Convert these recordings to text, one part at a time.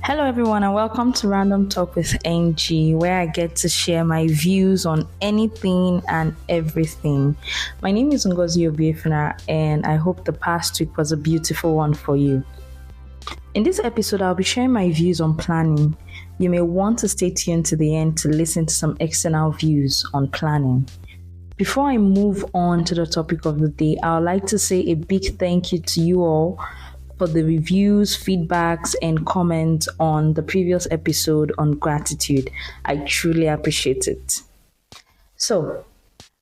Hello, everyone, and welcome to Random Talk with NG, where I get to share my views on anything and everything. My name is Ngozi Obiefuna, and I hope the past week was a beautiful one for you. In this episode, I'll be sharing my views on planning. You may want to stay tuned to the end to listen to some external views on planning. Before I move on to the topic of the day, I would like to say a big thank you to you all for the reviews, feedbacks, and comments on the previous episode on gratitude. I truly appreciate it. So,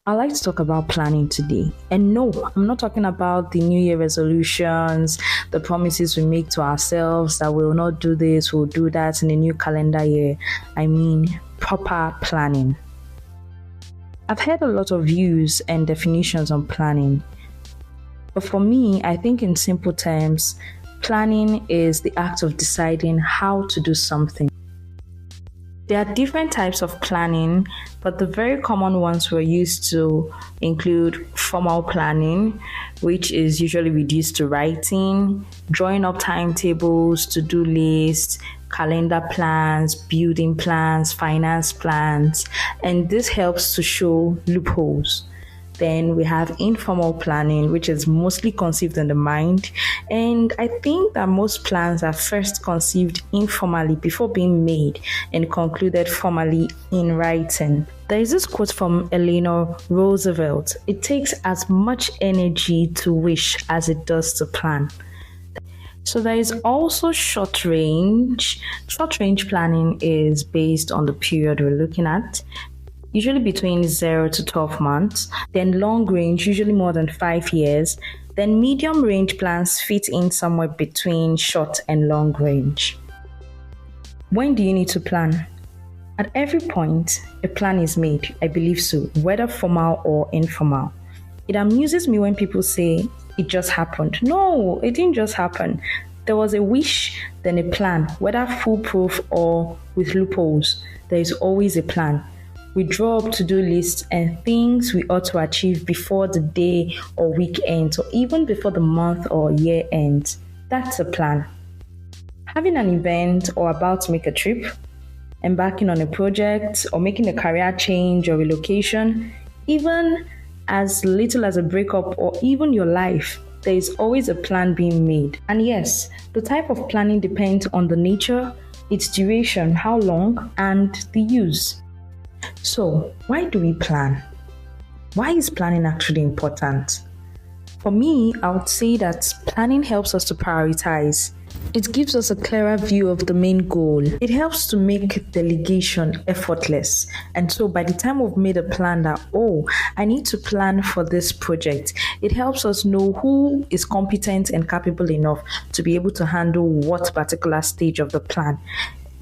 I'd like to talk about planning today. And no, I'm not talking about the New Year resolutions, the promises we make to ourselves that we'll not do this, we'll do that in the new calendar year. I mean, proper planning. I've heard a lot of views and definitions on planning. But for me, I think in simple terms, planning is the act of deciding how to do something. There are different types of planning, but the very common ones we're used to include formal planning, which is usually reduced to writing, drawing up timetables, to-do lists, calendar plans, building plans, finance plans, and this helps to show loopholes. Then we have informal planning, which is mostly conceived in the mind. And I think that most plans are first conceived informally before being made and concluded formally in writing. There is this quote from Eleanor Roosevelt: "It takes as much energy to wish as it does to plan." So there is also short range. Short range planning is based on the period we're looking at, usually between 0 to 12 months, then long range, usually more than 5 years, then medium range plans fit in somewhere between short and long range. When do you need to plan? At every point, a plan is made, I believe so, whether formal or informal. It amuses me when people say, it just happened. No, it didn't just happen. There was a wish, then a plan, whether foolproof or with loopholes. There is always a plan. We draw up to-do lists and things we ought to achieve before the day or week ends, or even before the month or year ends. That's a plan. Having an event or about to make a trip, embarking on a project, or making a career change or relocation, even as little as a breakup or even your life, there is always a plan being made. And yes, the type of planning depends on the nature, its duration, how long, and the use. So, why do we plan? Why is planning actually important? For me, I would say that planning helps us to prioritize. It gives us a clearer view of the main goal. It helps to make delegation effortless. And so by the time we've made a plan that, I need to plan for this project, it helps us know who is competent and capable enough to be able to handle what particular stage of the plan.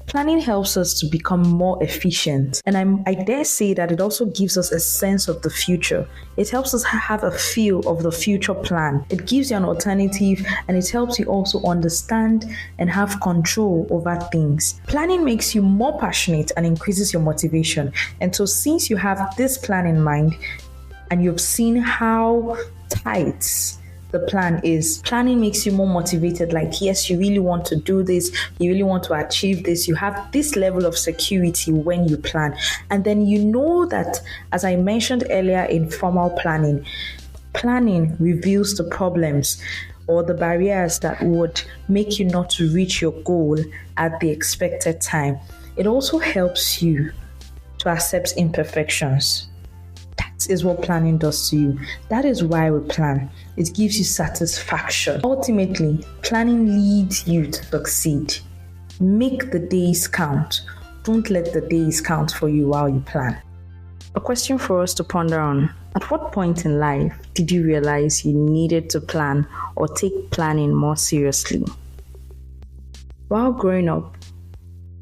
Planning helps us to become more efficient, and I dare say that it also gives us a sense of the future. It helps us have a feel of the future plan. It gives you an alternative, and it helps you also understand and have control over things. Planning makes you more passionate and increases your motivation. And so since you have this plan in mind and you've seen how tight the plan is, planning makes you more motivated. Like, yes, you really want to do this, you really want to achieve this. You have this level of security when you plan. And then you know that, as I mentioned earlier in formal planning reveals the problems or the barriers that would make you not to reach your goal at the expected time. It also helps you to accept imperfections. That is what planning does to you. That is why we plan. It gives you satisfaction. Ultimately, planning leads you to succeed. Make the days count. Don't let the days count for you while you plan. A question for us to ponder on. At what point in life did you realize you needed to plan or take planning more seriously? While growing up,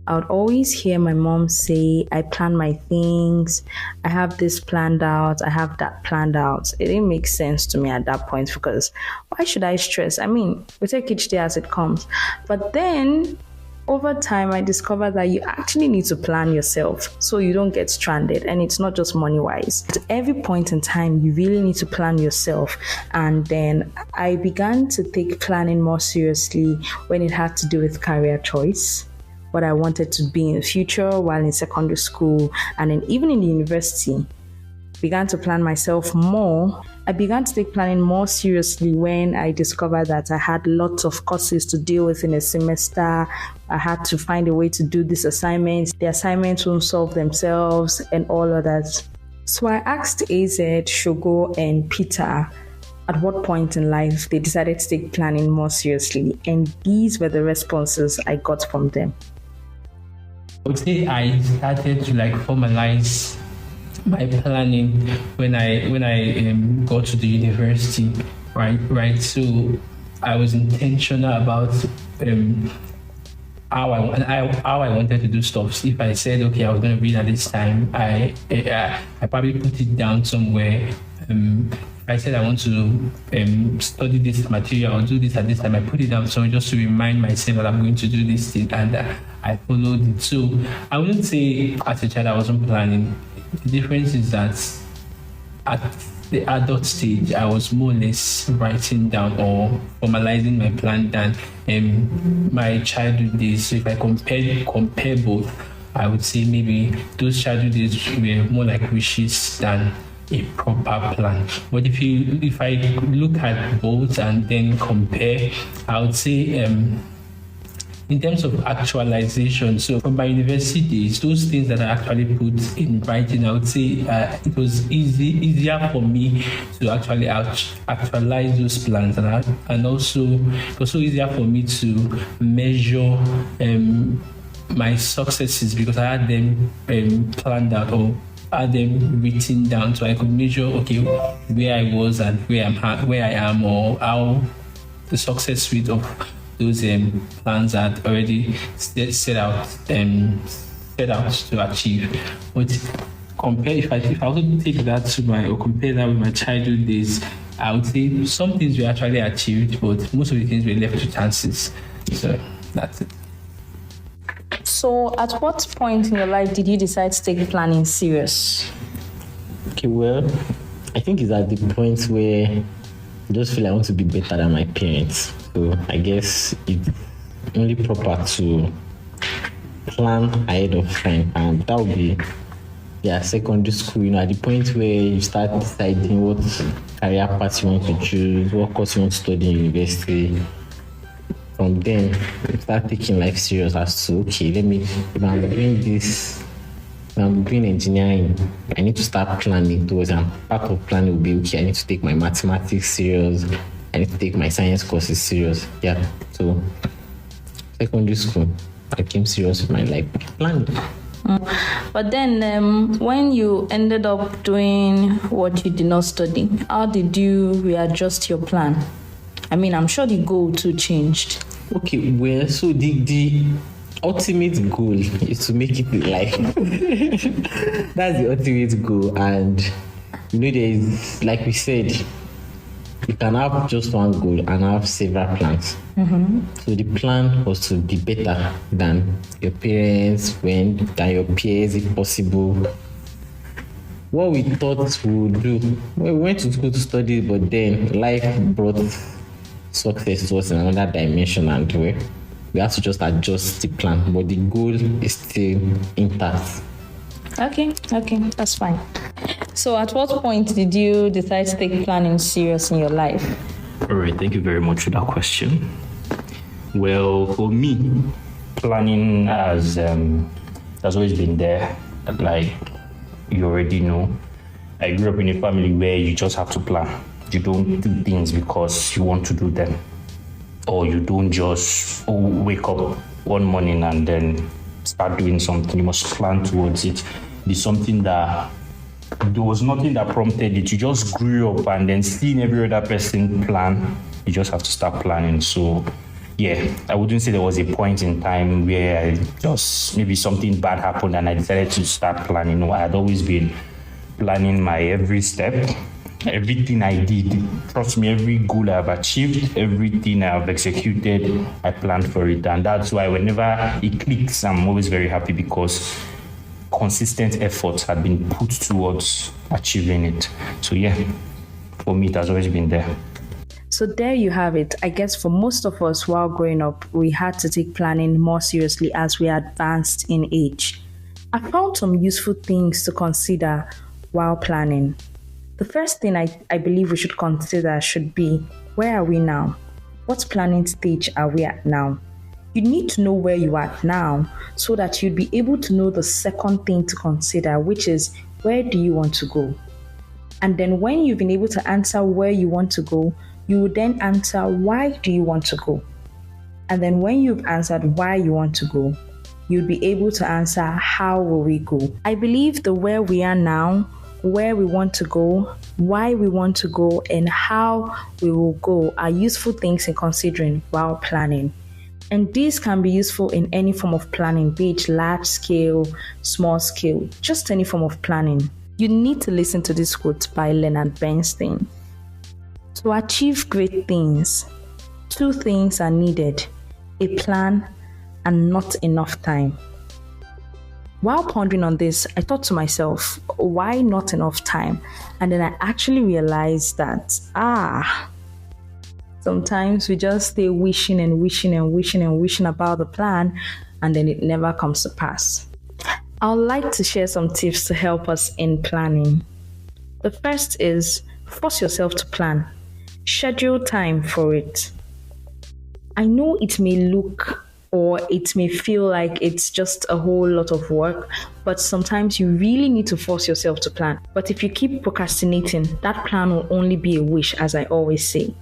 I would always hear my mom say, I plan my things, I have this planned out, I have that planned out. It didn't make sense to me at that point because why should I stress? I mean, we take each day as it comes. But then over time, I discovered that you actually need to plan yourself so you don't get stranded, and it's not just money-wise. At every point in time, you really need to plan yourself. And then I began to take planning more seriously when it had to do with career choice. what I wanted to be in the future while in secondary school, and then even in the university. Began to plan myself more. I began to take planning more seriously when I discovered that I had lots of courses to deal with in a semester. I had to find a way to do these assignments. The assignments won't solve themselves and all of that. So I asked AZ, Shogo, and Peter at what point in life they decided to take planning more seriously, and these were the responses I got from them. I would say I started to formalize my planning when I got to the university, right. So I was intentional about how I wanted to do stuff. If I said, okay, I was going to read at this time, I probably put it down somewhere. I said I want to study this material or do this at this time. I put it down somewhere just to remind myself that I'm going to do this thing, and I followed it. So I wouldn't say as a child I wasn't planning. The difference is that at the adult stage, I was more or less writing down or formalizing my plan than my childhood days. So if I compare both, I would say maybe those childhood days were more like wishes than a proper plan. But if I look at both and then compare, I would say in terms of actualization, so from my university days, those things that I actually put in writing, I would say it was easier for me to actually actualize those plans, and also it was so easier for me to measure my successes because I had them planned out or had them written down, so I could measure where I was and where I am, or how the success rate of those plans had already set out to achieve. But if I also take that compare that with my childhood days, I would say some things were actually achieved, but most of the things were left to chances. So that's it. So at what point in your life did you decide to take planning serious? Okay, well, I think it's at the point where I just feel I want to be better than my parents. So I guess it's only proper to plan ahead of time, and that would be secondary school, at the point where you start deciding what career path you want to choose, what course you want to study in university. From then, you start taking life serious as to, if I'm doing this, if I'm doing engineering, I need to start planning towards, and part of planning will be, I need to take my mathematics serious, I need to take my science courses serious. Yeah, so secondary school, I came serious with my life planning. But then when you ended up doing what you did not study, how did you readjust your plan? I mean, I'm sure the goal too changed. Okay, well, so the ultimate goal is to make it in life. That's the ultimate goal. And, there is, like we said, you can have just one goal and have several plans. Mm-hmm. So the plan was to be better than your parents, than your peers, if possible. What we thought we would do, we went to school to study, but then life brought success to us in another dimension, and we have to just adjust the plan, but the goal is still intact. Okay, that's fine. So at what point did you decide to take planning serious in your life? All right, thank you very much for that question. Well, for me, planning has always been there. Like you already know, I grew up in a family where you just have to plan. You don't do things because you want to do them, or you don't just wake up one morning and then start doing something. You must plan towards it. It's something that there was nothing that prompted it. You just grew up, and then seeing every other person plan, you just have to start planning. So yeah, I wouldn't say there was a point in time where I just, maybe something bad happened and I decided to start planning. No, I had always been planning my every step. Everything I did, trust me, every goal I've achieved, everything I've executed, I planned for it. And that's why whenever it clicks, I'm always very happy, because consistent efforts have been put towards achieving it. So yeah, for me, it has always been there. So there you have it. I guess for most of us while growing up, we had to take planning more seriously as we advanced in age. I found some useful things to consider while planning. The first thing I believe we should consider should be, where are we now? What planning stage are we at now? You need to know where you are at now so that you'd be able to know the second thing to consider, which is, where do you want to go? And then when you've been able to answer where you want to go, you will then answer, why do you want to go? And then when you've answered why you want to go, you'll be able to answer, how will we go? I believe the where we are now, where we want to go, why we want to go, and how we will go are useful things in considering while planning. And these can be useful in any form of planning, be it large scale, small scale, just any form of planning. You need to listen to this quote by Leonard Bernstein. To achieve great things, two things are needed: a plan and not enough time. While pondering on this, I thought to myself, why not enough time? And then I actually realized that, sometimes we just stay wishing and wishing and wishing and wishing about the plan, and then it never comes to pass. I would like to share some tips to help us in planning. The first is, force yourself to plan. Schedule time for it. I know it may look or it may feel like it's just a whole lot of work, but sometimes you really need to force yourself to plan. But if you keep procrastinating, that plan will only be a wish, as I always say.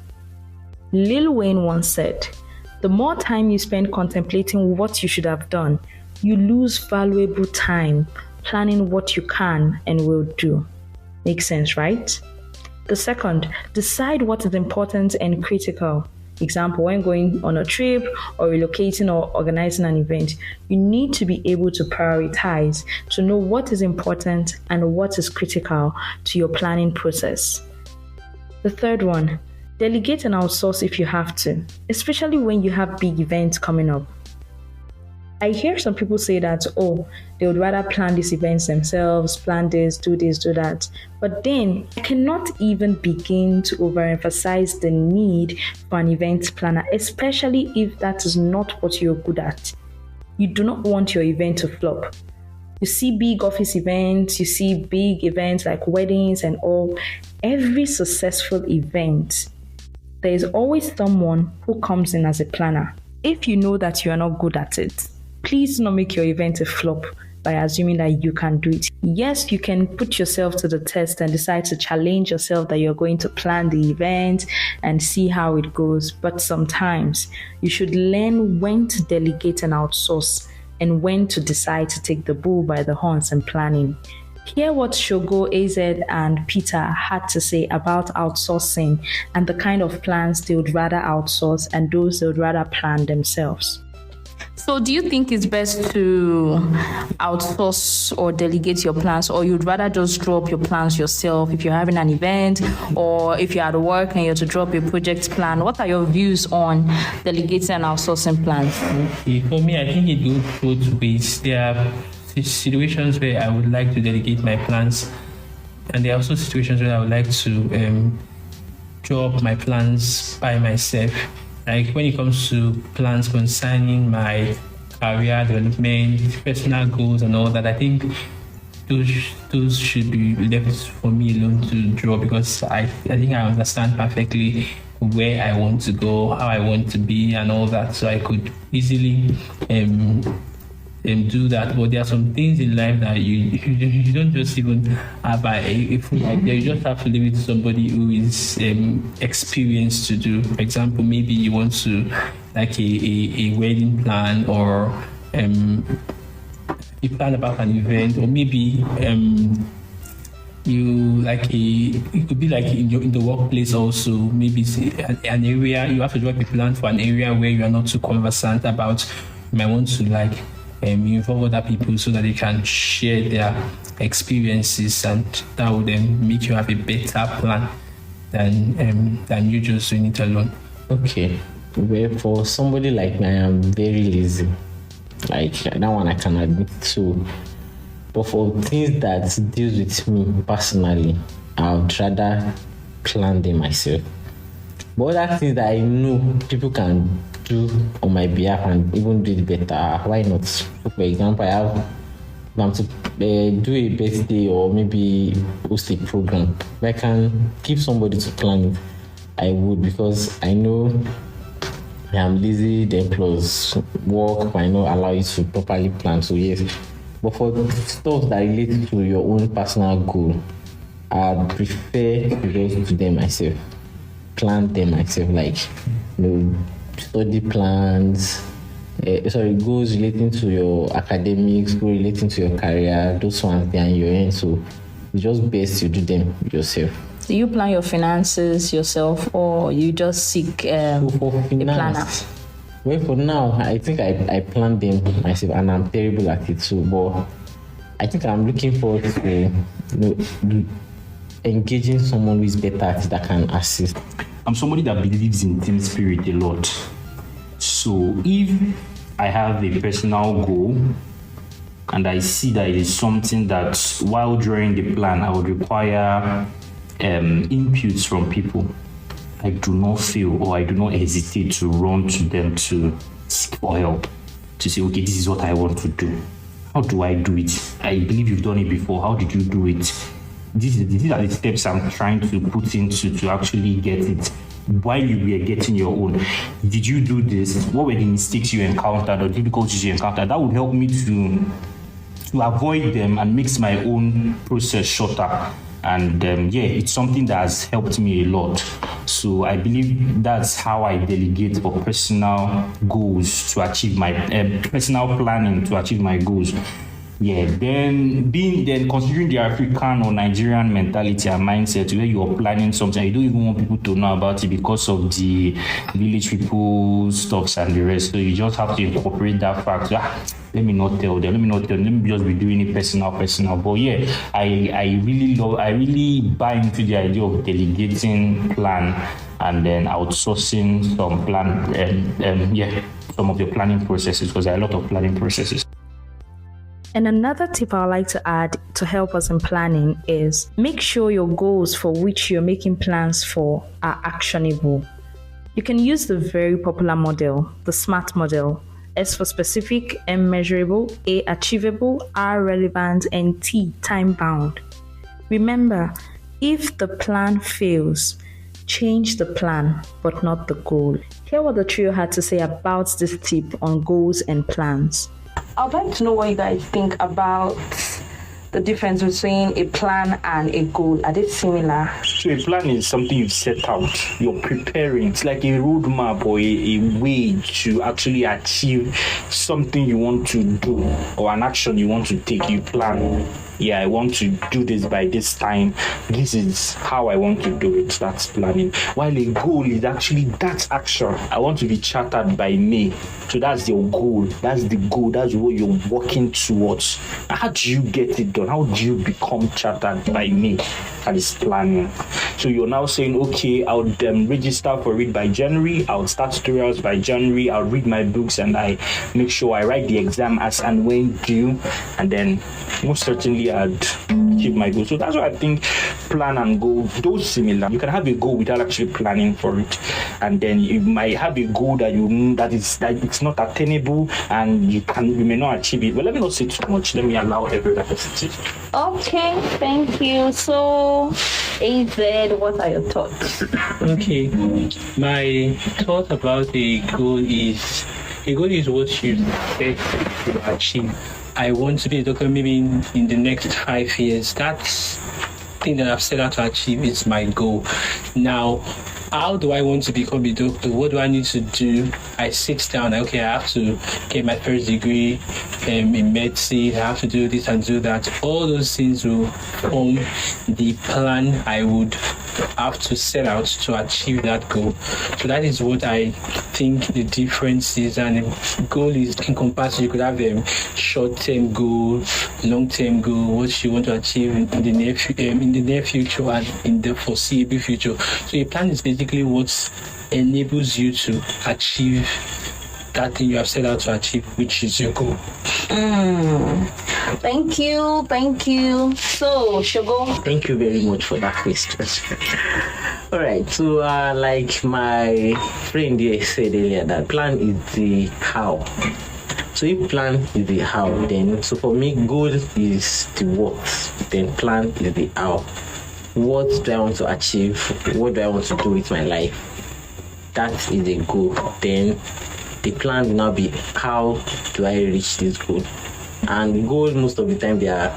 Lil Wayne once said, the more time you spend contemplating what you should have done, you lose valuable time planning what you can and will do. Makes sense, right? The second, decide what is important and critical. Example, when going on a trip or relocating or organizing an event, you need to be able to prioritize to know what is important and what is critical to your planning process. The third one, delegate and outsource if you have to, especially when you have big events coming up. I hear some people say that, they would rather plan these events themselves, plan this, do that. But then I cannot even begin to overemphasize the need for an event planner, especially if that is not what you're good at. You do not want your event to flop. You see big office events, you see big events like weddings and all. Every successful event, there is always someone who comes in as a planner. If you know that you are not good at it, please do not make your event a flop by assuming that you can do it. Yes, you can put yourself to the test and decide to challenge yourself that you're going to plan the event and see how it goes. But sometimes you should learn when to delegate and outsource and when to decide to take the bull by the horns and planning. Hear what Shogo, AZ, and Peter had to say about outsourcing and the kind of plans they would rather outsource and those they would rather plan themselves. So do you think it's best to outsource or delegate your plans, or you'd rather just draw up your plans yourself if you're having an event, or if you're at work and you're to drop a project plan? What are your views on delegating and outsourcing plans? Okay, for me, I think it goes both ways. There are situations where I would like to delegate my plans, and there are also situations where I would like to draw up my plans by myself. Like when it comes to plans concerning my career development, personal goals and all that, I think those should be left for me alone to draw, because I think I understand perfectly where I want to go, how I want to be and all that, so I could easily do that. But there are some things in life that you don't just even have a full idea. You just have to leave it to somebody who is experienced to do. For example, maybe you want to like a wedding plan, or you plan about an event, or maybe it could be like in the workplace also. Maybe an area you have to draw a plan for, an area where you are not too conversant about. You might want to involve other people so that they can share their experiences, and that would then make you have a better plan than you just doing it alone. Okay, well, for somebody like me, I am very lazy. Like that one I can admit to. But for things that deals with me personally, I would rather plan them myself. But other things that I know people can do on my behalf and even do it better, why not? For example, I'm to do a birthday or maybe host a program. If I can give somebody to plan it, I would, because I know I am lazy, then plus work might not allow you to properly plan. So yes, but for stuff that relate to your own personal goal, I prefer to just do them myself, plan them myself, like study plans. Goals relating to your academics, goals relating to your career, those ones they are in your end. So it's just best you do them yourself. Do you plan your finances yourself, or you just seek a planner? Well, for now, I think I plan them myself, and I'm terrible at it too. But I think I'm looking forward to engaging someone who is better at it that can assist. I'm somebody that believes in team spirit a lot. So if I have a personal goal and I see that it is something that while drawing the plan I would require inputs from people, I do not feel or I do not hesitate to run to them to seek for help, to say, okay, this is what I want to do. How do I do it? I believe you've done it before. How did you do it? These are the steps I'm trying to put into to actually get it. While you were getting your own, did you do this? What were the mistakes you encountered or difficulties you encountered? That would help me to avoid them and makes my own process shorter. And it's something that has helped me a lot. So I believe that's how I delegate for personal goals to achieve my personal planning to achieve my goals. Then considering the African or Nigerian mentality and mindset where you're planning something, you don't even want people to know about it because of the village people stuffs and the rest. So you just have to incorporate that fact. Let me not tell them. Let me just be doing it personal. But I really buy into the idea of delegating plan and then outsourcing some plan. Some of the planning processes, because there are a lot of planning processes. And another tip I'd like to add to help us in planning is make sure your goals for which you're making plans for are actionable. You can use the very popular model, the SMART model. S for specific, M measurable, A achievable, R relevant, and T time bound. Remember, if the plan fails, change the plan, but not the goal. Hear what the trio had to say about this tip on goals and plans. I'd like to know what you guys think about the difference between a plan and a goal. Are they similar? So a plan is something you've set out, you're preparing. It's like a roadmap or a way to actually achieve something you want to do or an action you want to take. You plan. I want to do this by this time. This is how I want to do it. That's planning. While a goal is actually that action. I want to be chartered by May. So that's your goal. That's the goal. That's what you're working towards. How do you get it done? How do you become chartered by May? That is planning. So you're now saying, okay, I'll register for it by January. I'll start tutorials by January. I'll read my books and I make sure I write the exam as and when due. And then most certainly I'd achieve my goal. So that's why I think plan and goal, those similar. You can have a goal without actually planning for it, and then you might have a goal that it's not attainable and you may not achieve it. But let me not say too much. Let me allow everyone to say. Okay, thank you. So, AZ, what are your thoughts? Okay, my thought about a goal is what you set to achieve. I want to be a doctor maybe in the next 5 years. That's thing that I've set out to achieve is my goal. Now, how do I want to become a doctor? What do I need to do? I sit down, okay, I have to get my first degree in medicine, I have to do this and do that. All those things will form the plan I would have to set out to achieve that goal. So that is what I think the difference is. And the goal is encompassed. You could have a short-term goal, long-term goal, what you want to achieve in the near future and in the foreseeable future. So a plan is basically what enables you to achieve that thing you have set out to achieve, which is your goal. Thank you. So, Shogo. Thank you very much for that question. All right. So, like my friend here said earlier, that plan is the how. So if plan is the how, then so for me, goal is the what, then plan is the how. What do I want to achieve? What do I want to do with my life? That is the goal. Then the plan will now be how do I reach this goal? And goals most of the time they are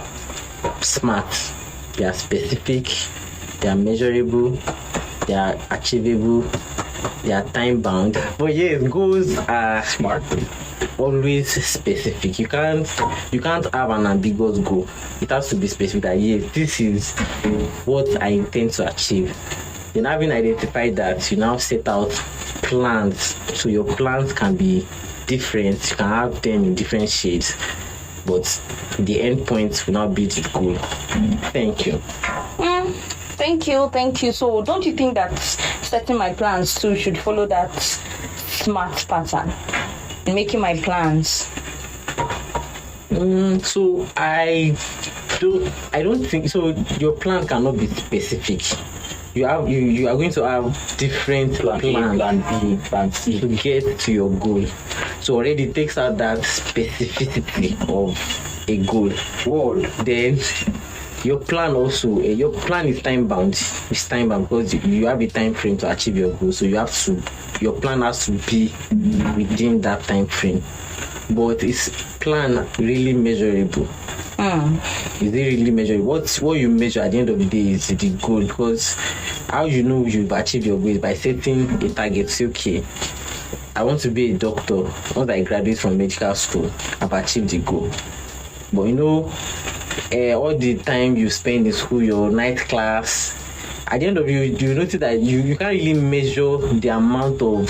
smart, they are specific, they are measurable, they are achievable, they are time bound. But yes, goals are smart, always specific. You can't have an ambiguous goal. It has to be specific that yes, this is what I intend to achieve. Then having identified that, you now set out plans. So your plans can be different, you can have them in different shades, but the end point will not be the goal. Thank you. Thank you. So don't you think that setting my plans too should follow that smart pattern in making my plans? So I don't think so. Your plan cannot be specific. You are going to have different plans, plan B, plan C to get to your goal. So already it takes out that specificity of a goal. Then your plan also, your plan is time bound. It's time bound because you have a time frame to achieve your goal. So your plan has to be within that time frame. But is plan really measurable? Is it really measurable? What you measure at the end of the day is the goal, because how you know you've achieved your goal is by setting a target. Say, okay, I want to be a doctor. Once I graduate from medical school, I've achieved the goal. But all the time you spend in school, your night class, at the end of you notice that you can't really measure the amount of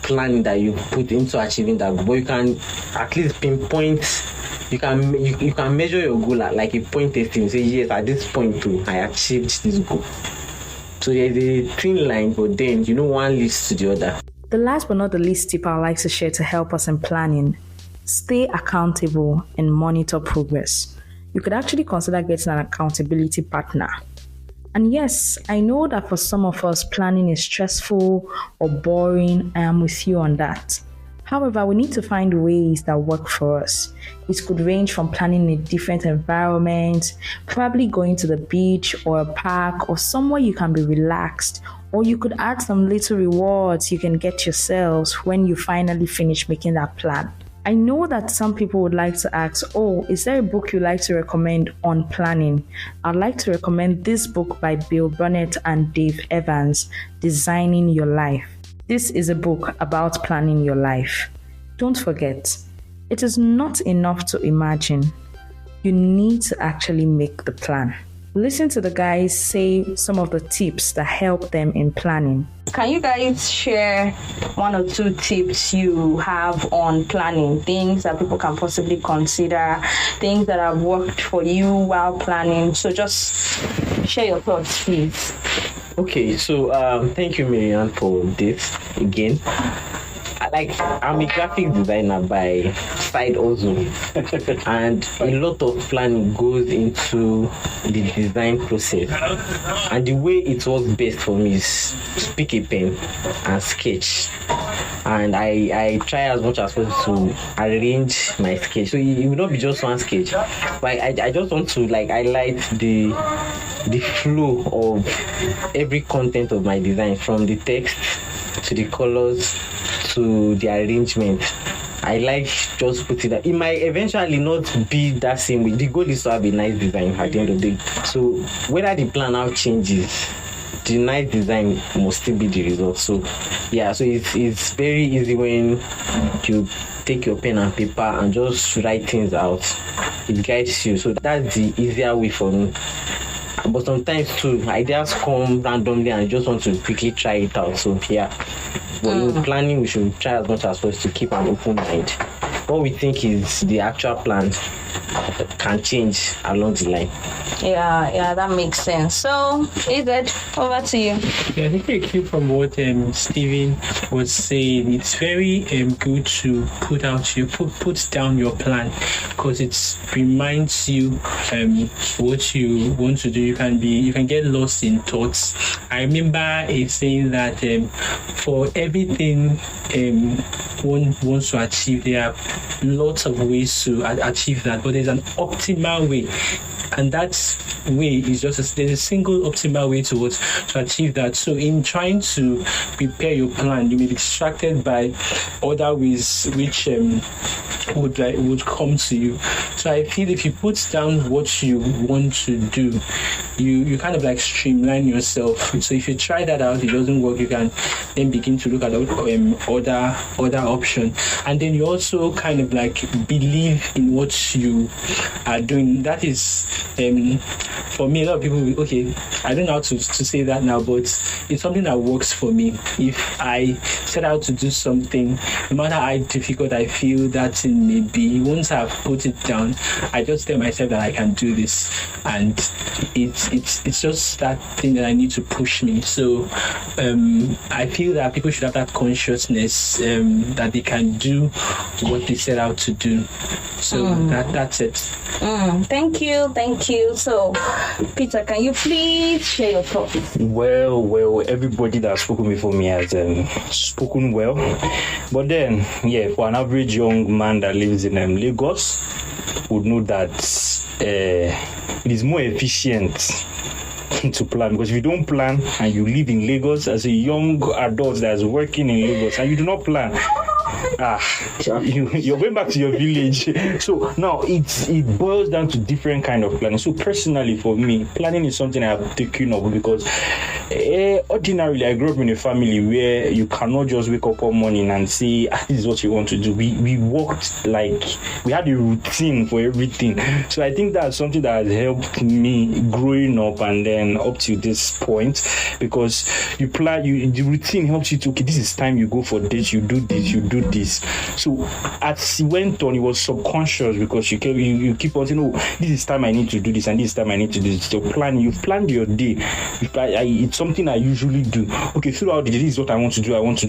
planning that you put into achieving that goal. But you can at least pinpoint. You can measure your goal at like a point estimate. Say yes, at this point too, I achieved this goal. So there's a thin line, but then one leads to the other. The last but not the least tip I'd like to share to help us in planning: stay accountable and monitor progress. You could actually consider getting an accountability partner. And yes, I know that for some of us, planning is stressful or boring. I am with you on that. However, we need to find ways that work for us. It could range from planning in a different environment, probably going to the beach or a park or somewhere you can be relaxed, or you could add some little rewards you can get yourselves when you finally finish making that plan. I know that some people would like to ask, is there a book you'd like to recommend on planning? I'd like to recommend this book by Bill Burnett and Dave Evans, Designing Your Life. This is a book about planning your life. Don't forget, it is not enough to imagine. You need to actually make the plan. Listen to the guys say some of the tips that help them in planning. Can you guys share one or two tips you have on planning? Things that people can possibly consider, things that have worked for you while planning. So just share your thoughts, please. Okay, so thank you, Marianne, for this again. I'm a graphic designer by side also, and a lot of planning goes into the design process. And the way it works best for me is to pick a pen and sketch. And I try as much as possible to arrange my sketch. So it will not be just one sketch. But I just want to highlight the flow of every content of my design, from the text to the colors to the arrangement. I like just putting that. It might eventually not be that same way. The goal is to have a nice design at the end of the day. So whether the plan now changes, the nice design must still be the result. So it's very easy when you take your pen and paper and just write things out. It guides you. So that's the easier way for me. But sometimes too, ideas come randomly and you just want to quickly try it out. So but in planning, we should try as much as possible to keep an open mind. What we think is the actual plan can change along the line. Yeah, that makes sense. So, Ized, over to you. Yeah, I think I came from what Stephen was saying. It's very good to put down your plan, because it reminds you what you want to do. You can get lost in thoughts. I remember saying that for everything one wants to achieve, there are lots of ways to achieve that, but there's an optimal way. And that way is there's a single optimal way to achieve that. So in trying to prepare your plan, you may be distracted by other ways which would come to you. So I feel if you put down what you want to do, you kind of like streamline yourself. So if you try that out, it doesn't work, you can then begin to look at other option, and then you also kind of like believe in what you are doing. That is for me, a lot of people will, okay, I don't know how to say that now, but it's something that works for me. If I set out to do something, no matter how difficult I feel that thing may be, once I've put it down, I just tell myself that I can do this, and it's just that thing that I need to push me. So I feel that people should have that consciousness that they can do what they set out to do. So that's it. Thank you. So, Peter, can you please share your thoughts? Well, everybody that's spoken before me has spoken well. But then, for an average young man that lives in Lagos, would know that it is more efficient to plan, because if you don't plan and you live in Lagos as a young adult that's working in Lagos and you do not plan, you're going back to your village. So now it boils down to different kind of planning. So personally, for me, planning is something I have taken up, because ordinarily I grew up in a family where you cannot just wake up one morning and say, this is what you want to do. We worked, like we had a routine for everything. So I think that's something that has helped me growing up and then up to this point, because you plan, the routine helps you to, okay, this is time you go for this, you do this, you do this. So as it went on, it was subconscious, because you keep on saying, oh, this is time I need to do this, and this time I need to do this. So you've planned your day. It's something I usually do. Okay, throughout the day, this is what I want to do. Once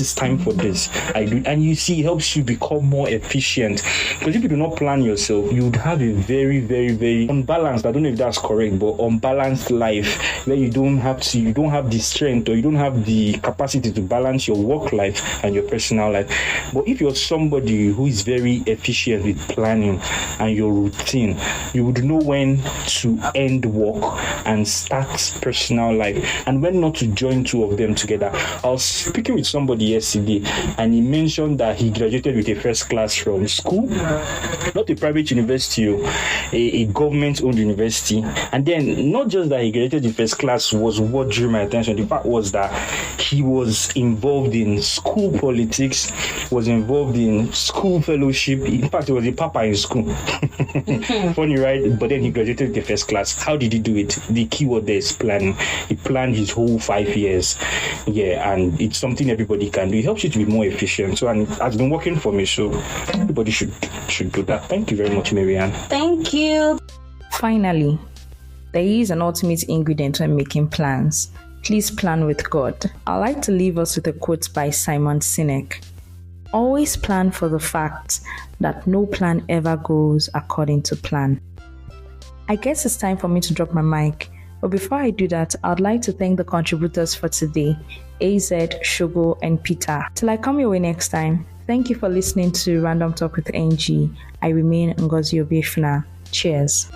it's time for this, I do. And you see, it helps you become more efficient. Because if you do not plan yourself, you would have a very, very, very unbalanced, I don't know if that's correct, but unbalanced life, where you don't have the strength, or you don't have the capacity to balance your work life and your personal life. But if you're somebody who is very efficient with planning and your routine, you would know when to end work and start personal life, and when not to join two of them together. I was speaking with somebody yesterday, and he mentioned that he graduated with a first class from school, not a private university, a government-owned university. And then not just that he graduated with first class was what drew my attention. The fact was that he was involved in school politics, was involved in school fellowship. In fact, he was a papa in school. Funny, right? But then he graduated with the first class. How did he do it? The keyword there is planning. He planned his whole 5 years. And it's something everybody can do. It helps you to be more efficient. So, and it has been working for me. So everybody should do that. Thank you very much, Marianne. Thank you. Finally, there is an ultimate ingredient when making plans. Please plan with God. I'd like to leave us with a quote by Simon Sinek. Always plan for the fact that no plan ever goes according to plan. I guess it's time for me to drop my mic. But before I do that, I'd like to thank the contributors for today, AZ, Shogo, and Peter. Till I come your way next time, thank you for listening to Random Talk with NG. I remain Ngozi Obiefuna. Cheers.